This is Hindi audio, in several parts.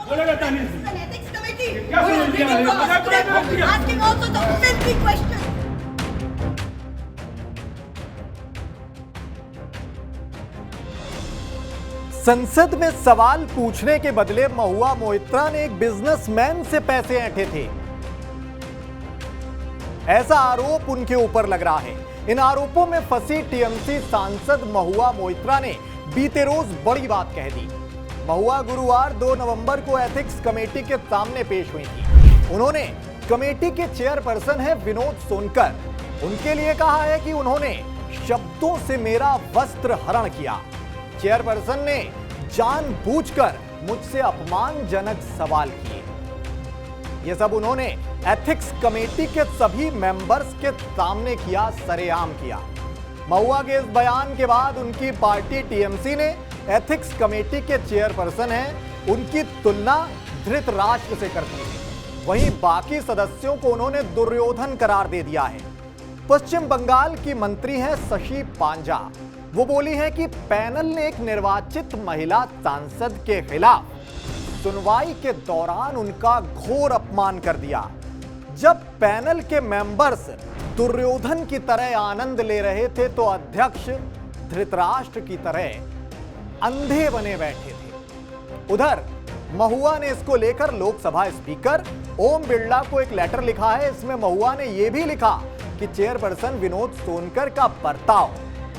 बोलेगा Danish This is an ethics committee. क्या We are समझ लिया? bringing क्या us today, समझ लिया? asking also the filthy question. संसद में सवाल पूछने के बदले महुआ मोइत्रा ने एक बिजनेसमैन से पैसे ऐंठे थे, ऐसा आरोप उनके ऊपर लग रहा है। इन आरोपों में फंसी टीएमसी सांसद महुआ मोइत्रा ने बीते रोज बड़ी बात कह दी। महुआ गुरुवार 2 नवंबर को एथिक्स कमेटी के सामने पेश हुई थी। उन्होंने कमेटी के चेयरपर्सन है विनोद सोनकर, उनके लिए कहा है कि उन्होंने शब्दों से मेरा वस्त्र हरण किया। चेयरपर्सन ने जानबूझकर मुझसे अपमानजनक सवाल किए। यह सब उन्होंने एथिक्स कमेटी के सभी मेंबर्स के सामने किया, सरेआम किया। महुआ के इस बयान के बाद उनकी पार्टी टीएमसी ने एथिक्स कमेटी के चेयरपर्सन हैं, उनकी तुलना धृतराष्ट्र से करती है। वहीं बाकी सदस्यों को उन्होंने दुर्योधन करार दे दिया है। पश्चिम बंगाल की मंत्री हैं शशि पांजा। वो बोली है कि पैनल ने एक निर्वाचित महिला सांसद के खिलाफ सुनवाई के दौरान उनका घोर अपमान कर दिया। जब पैनल के मेंबर्स दुर्योधन की तरह आनंद ले रहे थे तो अध्यक्ष धृतराष्ट्र की तरह अंधे बने बैठे थे। उधर महुआ ने इसको लेकर लोकसभा स्पीकर ओम बिरला को एक लेटर लिखा है। इसमें महुआ ने यह भी लिखा कि चेयरपर्सन विनोद सोनकर का बर्ताव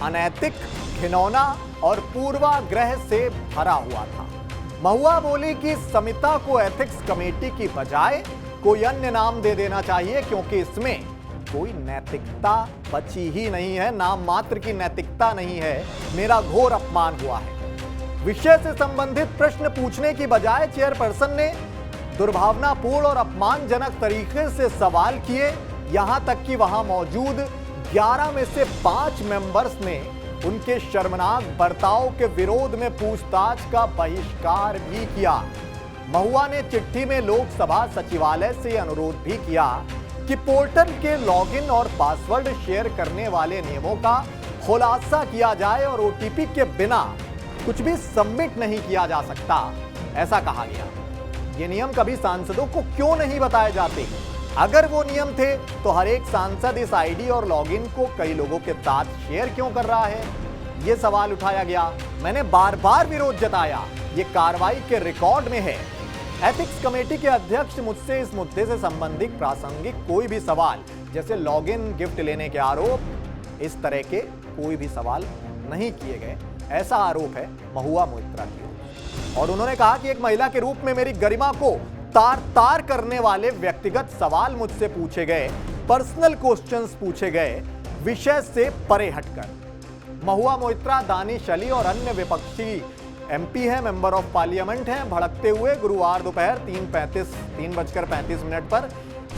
अनैतिक, घिनौना और पूर्वाग्रह से भरा हुआ था। महुआ बोली कि समिता को एथिक्स कमेटी की बजाय कोई अन्य नाम दे देना चाहिए, क्योंकि इसमें कोई नैतिकता बची ही नहीं है, नाम मात्र की नैतिकता नहीं है। मेरा घोर अपमान हुआ है। विषय से संबंधित प्रश्न पूछने की बजाय चेयरपर्सन ने दुर्भावनापूर्ण और अपमानजनक तरीके से सवाल किए। यहां तक कि वहां मौजूद 11 में से 5 मेंबर्स ने उनके शर्मनाक बर्ताव के विरोध में पूछताछ का बहिष्कार भी किया। महुआ ने चिट्ठी में लोकसभा सचिवालय से अनुरोध भी किया कि पोर्टल के लॉगिन और पासवर्ड शेयर करने वाले नियमों का खुलासा किया जाए और ओटीपी के बिना कुछ भी सबमिट नहीं किया जा सकता, ऐसा कहा गया। ये नियम कभी सांसदों को क्यों नहीं बताए जाते? अगर वो नियम थे तो हर एक सांसद इस आईडी और लॉगिन को कई लोगों के साथ शेयर क्यों कर रहा है? ये सवाल उठाया गया। मैंने बार बार विरोध जताया, ये कार्रवाई के रिकॉर्ड में है। एथिक्स कमेटी के अध्यक्ष मुझसे इस मुद्दे से संबंधित प्रासंगिक कोई भी सवाल, जैसे लॉगिन, गिफ्ट लेने के आरोप, इस तरह के कोई भी सवाल नहीं किए गए, ऐसा आरोप है महुआ मोइत्रा की ओर। और उन्होंने कहा कि एक महिला के रूप में मेरी गरिमा को तार तार करने वाले व्यक्तिगत सवाल मुझसे पूछे गए, पर्सनल क्वेश्चंस पूछे गए, विषय से परे हटकर। महुआ मोइत्रा दानिश अली और अन्य विपक्षी एमपी हैं, मेंबर ऑफ पार्लियामेंट हैं, भड़कते हुए गुरुवार दोपहर 3:35 पर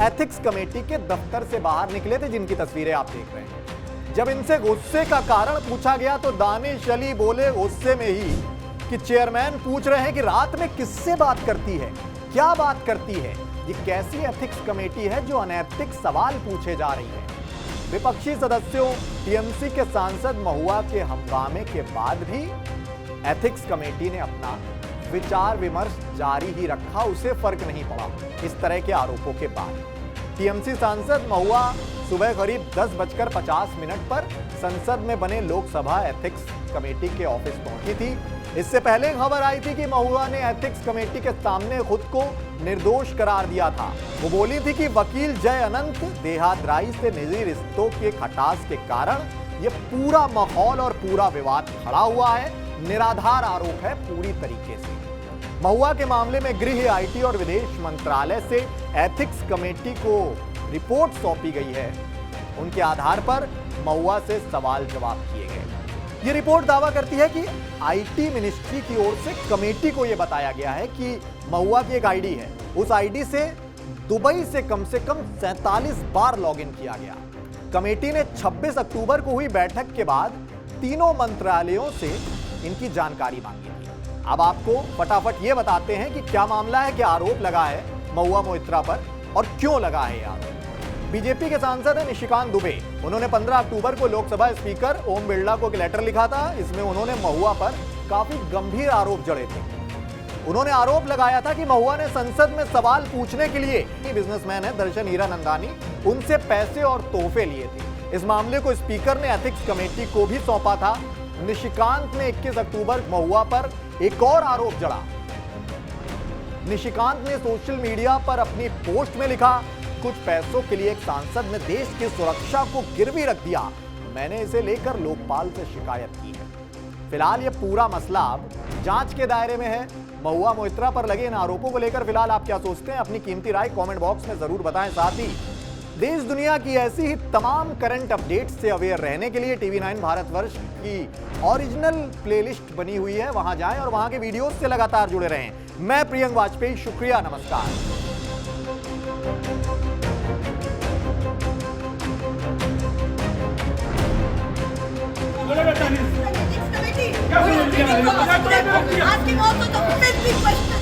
एथिक्स कमेटी के दफ्तर से बाहर निकले थे, जिनकी तस्वीरें आप देख रहे हैं। जब इनसे गुस्से का कारण पूछा गया तो दानिश अली बोले गुस्से में ही कि चेयरमैन पूछ रहे हैं कि रात में किससे बात करती है, क्या बात करती है? ये कैसी एथिक्स कमेटी है जो अनैतिक सवाल पूछे जा रही है? विपक्षी सदस्यों, टीएमसी के सांसद महुआ के हंगामे के बाद भी एथिक्स कमेटी ने अपना विचार विमर्श जारी ही रखा, उसे फर्क नहीं पड़ा इस तरह के आरोपों के बाद। टीएमसी सांसद महुआ सुबह करीब 10:50 पर संसद में बने लोकसभा एथिक्स कमेटी के ऑफिस पहुंची थी। इससे पहले खबर आई थी कि महुआ ने एथिक्स कमेटी के सामने खुद को निर्दोष करार दिया था। वो बोली थी कि वकील जय अनंत देहाद्राई से निजी रिश्तों के खटास के कारण ये पूरा माहौल और पूरा विवाद खड़ा हुआ है, निराधार आरोप है पूरी तरीके से। महुआ के मामले में गृह, आईटी और विदेश मंत्रालय से एथिक्स कमेटी को रिपोर्ट सौंपी गई है। उनके आधार पर महुआ से सवाल जवाब किए गए। ये रिपोर्ट दावा करती है कि आईटी मिनिस्ट्री की ओर से कमेटी को यह बताया गया है कि महुआ की एक आईडी है, उस आईडी से दुबई से कम 47 बार लॉगिन किया गया। कमेटी ने 26 अक्टूबर को हुई बैठक के बाद तीनों मंत्रालयों से इनकी जानकारी मांगी थी। अब आपको फटाफट ये बताते हैं कि क्या मामला है, क्या आरोप लगा है महुआ मोइत्रा पर और क्यों लगा है यह आरोप। बीजेपी के सांसद हैं निशिकांत दुबे। उन्होंने 15 अक्टूबर को लोकसभा स्पीकर ओम बिरला को एक लेटर लिखा था। इसमें उन्होंने महुआ पर काफी गंभीर आरोप जड़े थे। उन्होंने आरोप लगाया था कि महुआ ने संसद में सवाल पूछने के लिए बिजनेसमैन है दर्शन हीरानंदानी, उनसे पैसे और तोहफे लिए थे। इस मामले को स्पीकर ने एथिक्स कमेटी को भी सौंपा था। निशिकांत ने 21 अक्टूबर महुआ पर एक और आरोप जड़ा। निशिकांत ने सोशल मीडिया पर अपनी पोस्ट में लिखा, कुछ पैसों के लिए एक सांसद ने देश की सुरक्षा को गिरवी रख दिया। मैंने इसे लेकर लोकपाल से शिकायत की है। फिलहाल यह पूरा मसला अब जांच के दायरे में है। महुआ मोइत्रा पर लगे इन आरोपों को लेकर फिलहाल आप क्या सोचते हैं? अपनी कीमती राय कमेंट बॉक्स में जरूर बताएं। साथ ही देश दुनिया की ऐसी ही तमाम करंट अपडेट्स से अवेयर रहने के लिए TV9 भारतवर्ष की ओरिजिनल प्लेलिस्ट बनी हुई है, वहां जाएं और वहां के वीडियोस से लगातार जुड़े रहें। मैं प्रियंक वाजपेयी, शुक्रिया, नमस्कार। Ethics committee. We are asking also the 50 questions.